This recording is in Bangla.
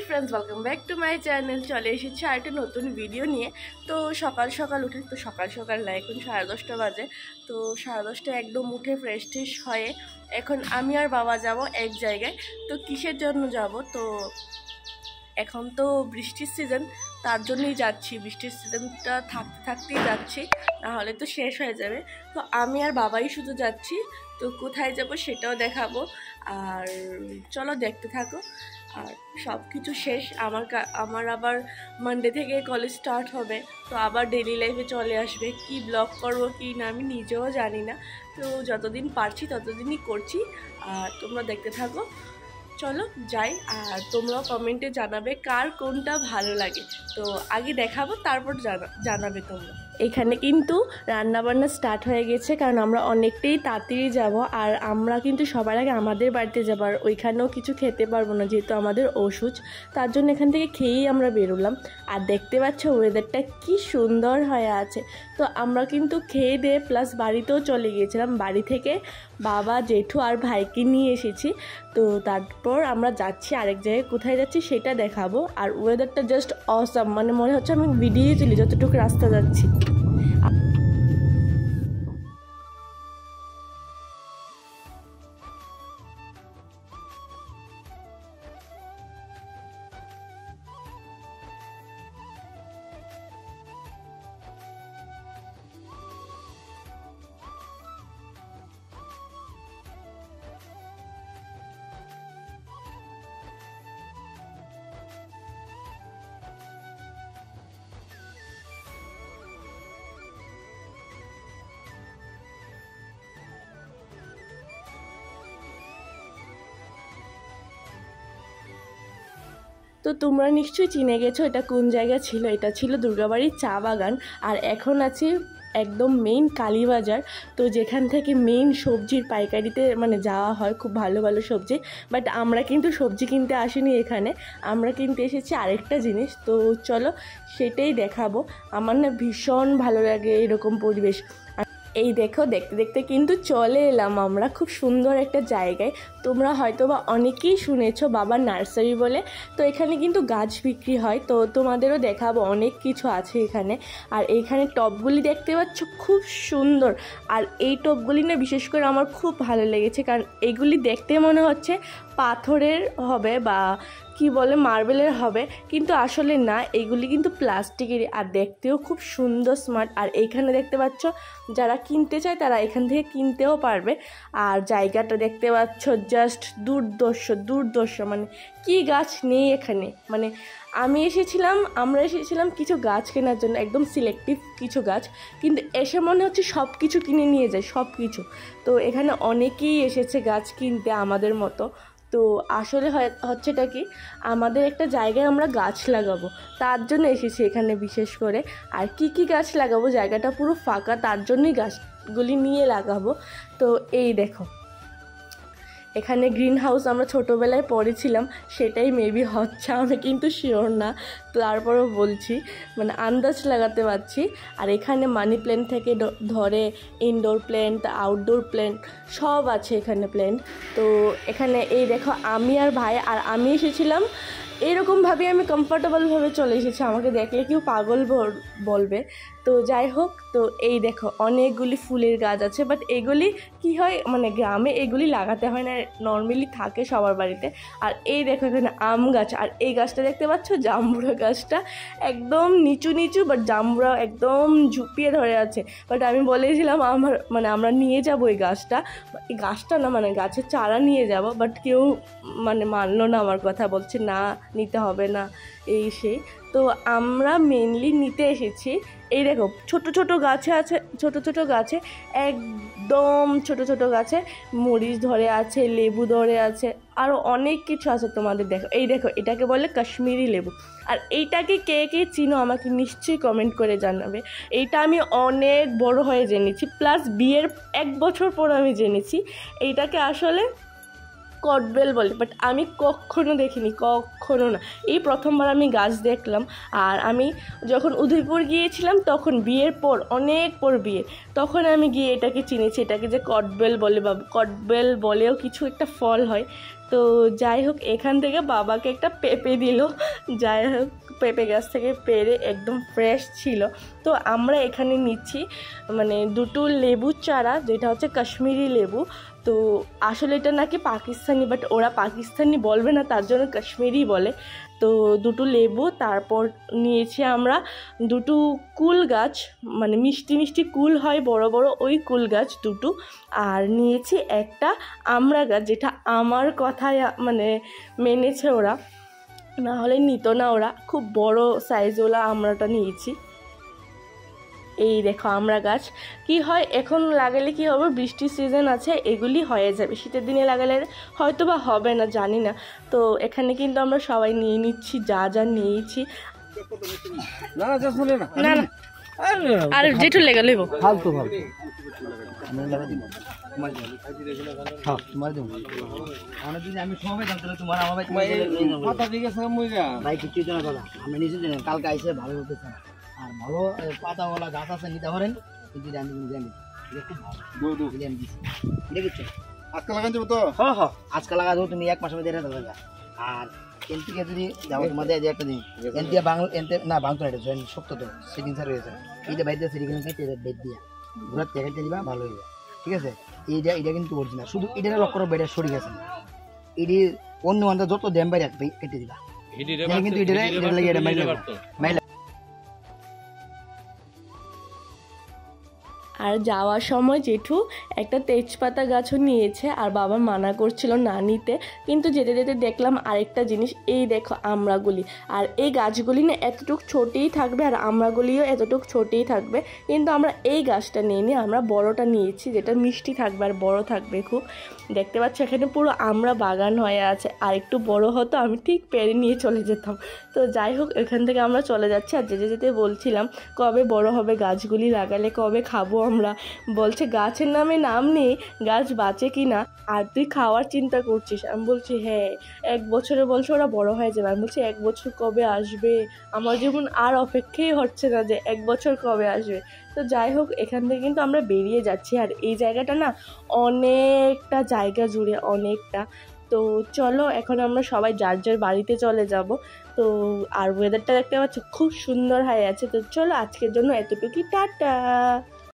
Friends, welcome back to my channel. চলে এসেছি আর একটা নতুন ভিডিও নিয়ে। তো সকাল সকাল উঠে, তো সকাল সকাল না, এখন 10:30 বাজে। তো 10:30 একদম উঠে ফ্রেশ ট্রেশ হয়ে এখন আমি আর বাবা যাব এক জায়গায়। তো কিসের জন্য যাব? তো এখন তো বৃষ্টির সিজন, তার জন্যই যাচ্ছি। বৃষ্টির সিজনটা থাকতে থাকতেই যাচ্ছি, নাহলে তো শেষ হয়ে যাবে। তো আমি আর বাবাই শুধু যাচ্ছি। তো কোথায় যাব সেটাও দেখাবো, আর চলো দেখতে থাকো। আর সব কিছু শেষ, আমার আবার মানডে থেকে কলেজ স্টার্ট হবে। তো আবার ডেইলি লাইফে চলে আসবে। কি ব্লগ করবো কি না আমি নিজেও জানি না। তো যতদিন পারছি ততদিনই করছি, আর তোমরা দেখতে থাকো। চলো যাই, আর তোমরাও কমেন্টে জানাবে কার কোনটা ভালো লাগে। তো আগে দেখাবো, তারপর জানাবে তোমরা। এখানে কিন্তু রান্নাবান্না স্টার্ট হয়ে গেছে, কারণ আমরা অনেকটাই তাড়াতাড়ি যাব। আর আমরা কিন্তু সবার আগে আমাদের বাড়িতে যাবো, আর ওইখানেও কিছু খেতে পারবো না যেহেতু আমাদের ওষুধ। তার জন্য এখান থেকে খেয়েই আমরা বেরোলাম। আর দেখতে পাচ্ছ ওয়েদারটা কি সুন্দর হয়ে আছে। তো আমরা কিন্তু খেয়ে দিয়ে প্লাস বাড়িতেও চলে গিয়েছিলাম। বাড়ি থেকে বাবা, জেঠু আর ভাইকে নিয়ে এসেছি। তো তারপর আমরা যাচ্ছি আরেক জায়গায়, কোথায় যাচ্ছি সেটা দেখাবো। আর ওয়েদারটা জাস্ট অসাম, মানে মনে হচ্ছে আমি ভিডিও তুলি যতটুকু রাস্তা যাচ্ছি। তো তোমরা নিশ্চয়ই চিনে গেছো এটা কোন জায়গা ছিল। এটা ছিল দুর্গাবাড়ির চা বাগান। আর এখন আছি একদম মেইন কালীবাজার। তো যেখান থেকে মেইন সবজির পাইকারিতে মানে যাওয়া হয়, খুব ভালো ভালো সবজি। বাট আমরা কিন্তু সবজি কিনতে আসিনি এখানে, আমরা কিনতে এসেছি আরেকটা জিনিস। তো চলো সেটাই দেখাবো। আমার না ভীষণ ভালো লাগে এরকম পরিবেশ। এই দেখো, দেখতে দেখতে কিন্তু চলে এলাম আমরা খুব সুন্দর একটা জায়গায়। তোমরা হয়তো বা অনেকেই শুনেছো বাবার নার্সারি বলে। তো এখানে কিন্তু গাছ বিক্রি হয়। তো তোমাদেরও দেখাবো, অনেক কিছু আছে এখানে। আর এইখানে টবগুলি দেখতে পাচ্ছ খুব সুন্দর। আর এই টবগুলি না বিশেষ করে আমার খুব ভালো লেগেছে, কারণ এগুলি দেখতে মনে হচ্ছে পাথরের হবে বা কি বলে মার্বেলের হবে, কিন্তু আসলে না, এগুলি কিন্তু প্লাস্টিকেরই। আর দেখতেও খুব সুন্দর স্মার্ট। আর এইখানে দেখতে পাচ্ছ যারা কিনতে চায় তারা এখান থেকে কিনতেও পারবে। আর জায়গাটা দেখতে পাচ্ছ জাস্ট দুর্দর্শ, মানে কি গাছ নেই এখানে। মানে আমরা এসেছিলাম কিছু গাছ কেনার জন্য, একদম সিলেক্টিভ কিছু গাছ, কিন্তু এসে মনে হচ্ছে সব কিছু কিনে নিয়ে যায়, সব কিছু। তো এখানে অনেকেই এসেছে গাছ কিনতে আমাদের মতো। তো আসলে হচ্ছেটা কি, আমাদের একটা জায়গায় আমরা গাছ লাগাবো, তার জন্য এসেছি এখানে বিশেষ করে। আর কি গাছ লাগাবো, জায়গাটা পুরো ফাঁকা, তার জন্যই গাছগুলি নিয়ে লাগাবো। তো এই দেখো, এখানে গ্রিন হাউস আমরা ছোটোবেলায় পড়েছিলাম, সেটাই মেবি হচ্ছে, আমি কিন্তু শিওর না। তারপরেও বলছি, মানে আন্দাজ লাগাতে পারছি। আর এখানে মানি প্ল্যান্ট থেকে ধরে ইনডোর প্ল্যান্ট, আউটডোর প্ল্যান্ট সব আছে এখানে প্ল্যান্ট। তো এখানে এই দেখো, আমি আর ভাই, আর আমি এসেছিলাম এরকমভাবে, আমি কমফর্টেবলভাবে চলে এসেছি। আমাকে দেখলে কেউ পাগল বলবে। তো যাই হোক, তো এই দেখো অনেকগুলি ফুলের গাছ আছে। বাট এগুলি কি হয়, মানে গ্রামে এগুলি লাগাতে হয় না, নর্মালি থাকে সবার বাড়িতে। আর এই দেখো এখানে আম গাছ। আর এই গাছটা দেখতে পাচ্ছ, জাম্বুরা গাছটা একদম নিচু, বাট জাম্বুরা একদম ঝুঁপিয়ে ধরে আছে। বাট আমি বলেছিলাম আমরা নিয়ে যাব এই গাছটা না, মানে গাছের চারা নিয়ে যাব। বাট কেউ মানে মানলো না আমার কথা, বলছে না নিতে হবে না, এই সেই। তো আমরা মেনলি নিতে এসেছি। এই দেখো ছোট ছোট গাছে একদম ছোট গাছে মরিচ ধরে আছে, লেবু ধরে আছে, আরও অনেক কিছু আছে। তোমাদের দেখো, এই দেখো এটাকে বলে কাশ্মীরি লেবু। আর এইটাকে কে কে চিনো আমাকে নিশ্চয়ই কমেন্ট করে জানাবে। এইটা আমি অনেক বড় হয়ে জেনেছি, প্লাস বিয়ের 1 বছর পর আমি জেনেছি এইটাকে আসলে কটবেল বলে। বাট আমি কখনো দেখিনি, কখনো না, এই প্রথমবার আমি গাছ দেখলাম। আর আমি যখন উদয়পুর গিয়েছিলাম তখন বিয়ের পর, অনেক পর বিয়ে, তখন আমি গিয়ে এটাকে চিনেছি, এটাকে যে কটবেল বলে, বা কটবেল বলেও কিছু একটা ফল হয়। তো যাই হোক এখান থেকে বাবাকে একটা পেঁপে দিল, যাই হোক পেঁপে গাছ থেকে পেরে একদম ফ্রেশ ছিল। তো আমরা এখানে নিচ্ছি মানে দুটো লেবুর চারা, যেটা হচ্ছে কাশ্মীরি লেবু। তো আসলে এটা নাকি পাকিস্তানি, বাট ওরা পাকিস্তানি বলবে না, তার জন্য কাশ্মীরি বলে। তো দুটো লেবু, তারপর নিয়েছি আমরা দুটো কুল গাছ, মানে মিষ্টি মিষ্টি কুল হয় বড় বড়, ওই কুল গাছ দুটো। আর নিয়েছি একটা আমড়া গাছ, যেটা আমার কথায় মানে মেনেছে ওরা, না হলে নিত না ওরা। খুব বড় সাইজওয়ালা আমড়াটা নিয়েছি। এই দেখো আমড়া গাছ কি হয়, এখন লাগালে কি হবে, বৃষ্টির সিজন আছে, এগুলি হয়ে যাবে। শীতের দিনে লাগালে হয়তো বা হবে না, জানি না। তো এখানে কিন্তু আমরা সবাই নিয়ে নিচ্ছি যা যা নিয়েছি। না না আর যেটু লেগে লইব ফালতু আমি সময় জানতে তোমার আমার ভাই কিছু জানা কথা আমি নিজে জানি কালকে আইসে ভালো হতেছে আর ভালো পাতাওয়ালা গাছ আছে নিতে পারেন, কিন্তু আমি জানি আজকে লাগান যাবো তো। হ্যাঁ হ্যাঁ আজকে লাগা যাবো, তুমি 1 মাসের মধ্যে লাগা। আর এনটিকে যদি যাবো তোমাদের একটা দিন এনটিয়া বাংলা এনতে না বাংলা এটা জয়েন শক্ত তো সেটিং স্যার হয়েছে, এইটা বাইরে সেটিং কেটে বেড দিয়া ঘুরার কেটে দিবা, ভালো হয়ে যায়। ঠিক আছে, এটা কিন্তু অরিজিনাল, শুধু এটা লক্ষ্য করো বেডের সরি গেছে না, এটি অন্য মানটা যত ড্যাম বাইরে কেটে দিবা, কিন্তু এটা লাগে এটা মাইলে। আর যাওয়ার সময় জেঠু একটা তেজপাতা গাছও নিয়েছে, আর বাবা মানা করছিল না নিতে, কিন্তু যেতে যেতে দেখলাম আরেকটা জিনিস। এই দেখো আমড়াগুলি, আর এই গাছগুলি না এতটুকু ছোটেই থাকবে, আর আমড়াগুলিও এতটুকু ছোটেই থাকবে, কিন্তু আমরা এই গাছটা নিয়ে আমরা বড়টা নিয়েছি, যেটা মিষ্টি থাকবে আর বড় থাকবে খুব। দেখতে পাচ্ছি এখানে পুরো আমড়া বাগান হয়ে আছে, আর একটু বড় হতো আমি ঠিক পেরে নিয়ে চলে যেতাম। তো যাই হোক এখান থেকে আমরা চলে যাচ্ছি, আর যেতে যেতে বলছিলাম কবে বড় হবে গাছগুলি, লাগালে কবে খাবো আমরা। বলছে গাছের নামে নাম নেই, গাছ বাঁচে কি না, আর তুই খাওয়ার চিন্তা করছিস। আমি বলছি হ্যাঁ 1 বছরে বলছে ওরা বড় হয়ে যাবে। আমি বলছি 1 বছর কবে আসবে, আমার যেমন আর অপেক্ষাই হচ্ছে না যে 1 বছর কবে আসবে। তো যাই হোক এখান থেকে কিন্তু আমরা বেরিয়ে যাচ্ছি, আর এই জায়গাটা না অনেকটা জায়গা জুড়ে অনেকটা। তো চলো এখন আমরা সবাই যার যার বাড়িতে চলে যাব। তো আর ওয়েদারটা দেখতে পাচ্ছ খুব সুন্দর হয়ে আছে। তো চলো আজকের জন্য এতটুকুই, টাটা।